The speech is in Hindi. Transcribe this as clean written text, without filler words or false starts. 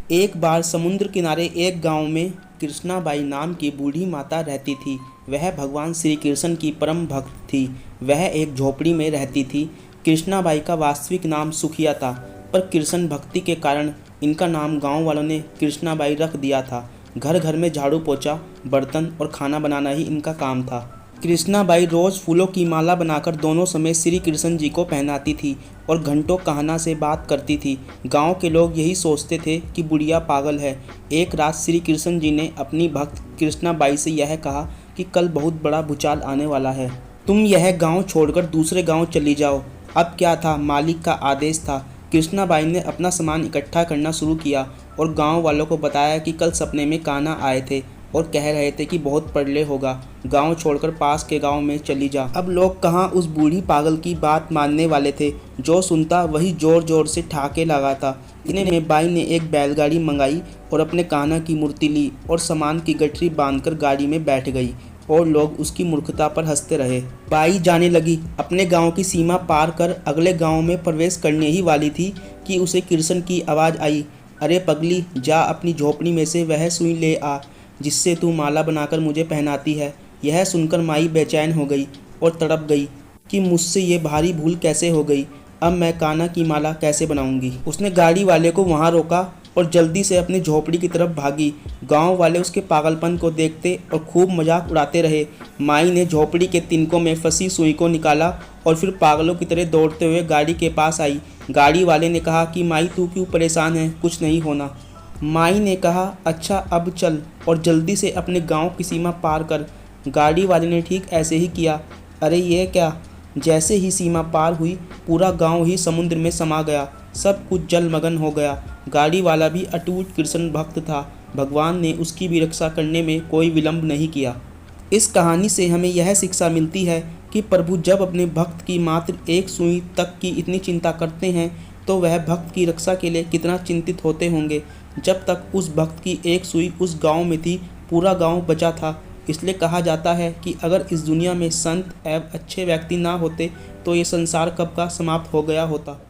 एक बार समुद्र किनारे एक गांव में कृष्णाबाई नाम की बूढ़ी माता रहती थी। वह भगवान श्री कृष्ण की परम भक्त थी। वह एक झोपड़ी में रहती थी। कृष्णाबाई का वास्तविक नाम सुखिया था, पर कृष्ण भक्ति के कारण इनका नाम गांव वालों ने कृष्णाबाई रख दिया था। घर घर में झाड़ू पोछा, बर्तन और खाना बनाना ही इनका काम था। कृष्णाबाई रोज़ फूलों की माला बनाकर दोनों समय श्री कृष्ण जी को पहनाती थी और घंटों कहना से बात करती थी। गांव के लोग यही सोचते थे कि बुढ़िया पागल है। एक रात श्री कृष्ण जी ने अपनी भक्त कृष्णाबाई से यह कहा कि कल बहुत बड़ा भूचाल आने वाला है, तुम यह गांव छोड़कर दूसरे गांव चली जाओ। अब क्या था, मालिक का आदेश था। कृष्णाबाई ने अपना सामान इकट्ठा करना शुरू किया और गांव वालों को बताया कि कल सपने में कान्हा आए थे और कह रहे थे कि बहुत प्रलय होगा, गांव छोड़कर पास के गांव में चली जा। अब लोग कहाँ उस बूढ़ी पागल की बात मानने वाले थे। जो सुनता वही जोर जोर से ठाके लगाता। इतने में बाई ने एक बैलगाड़ी मंगाई और अपने कान्हा की मूर्ति ली और सामान की गठरी बांधकर गाड़ी में बैठ गई और लोग उसकी मूर्खता पर हंसते रहे। बाई जाने लगी। अपने गांव की सीमा पार कर अगले गांव में प्रवेश करने ही वाली थी कि उसे कृष्ण की आवाज़ आई, अरे पगली, जा अपनी झोपड़ी में से वह सुई ले आ जिससे तू माला बनाकर मुझे पहनाती है। यह सुनकर माई बेचैन हो गई और तड़प गई कि मुझसे ये भारी भूल कैसे हो गई। अब मैं कान्हा की माला कैसे बनाऊंगी। उसने गाड़ी वाले को वहां रोका और जल्दी से अपनी झोपड़ी की तरफ भागी। गांव वाले उसके पागलपन को देखते और खूब मजाक उड़ाते रहे। माई ने झोपड़ी के तिनकों में फंसी सुई को निकाला और फिर पागलों की तरह दौड़ते हुए गाड़ी के पास आई। गाड़ी वाले ने कहा कि माई तू क्यों परेशान है, कुछ नहीं होना। माई ने कहा, अच्छा अब चल, और जल्दी से अपने गांव की सीमा पार कर। गाड़ी वाले ने ठीक ऐसे ही किया। अरे ये क्या, जैसे ही सीमा पार हुई पूरा गांव ही समुद्र में समा गया। सब कुछ जलमग्न हो गया। गाड़ी वाला भी अटूट कृष्ण भक्त था। भगवान ने उसकी भी रक्षा करने में कोई विलंब नहीं किया। इस कहानी से हमें यह शिक्षा मिलती है कि प्रभु जब अपने भक्त की मात्र एक सुई तक की इतनी चिंता करते हैं तो वह भक्त की रक्षा के लिए कितना चिंतित होते होंगे। जब तक उस भक्त की एक सुई उस गांव में थी, पूरा गांव बचा था। इसलिए कहा जाता है कि अगर इस दुनिया में संत एवं अच्छे व्यक्ति ना होते तो ये संसार कब का समाप्त हो गया होता।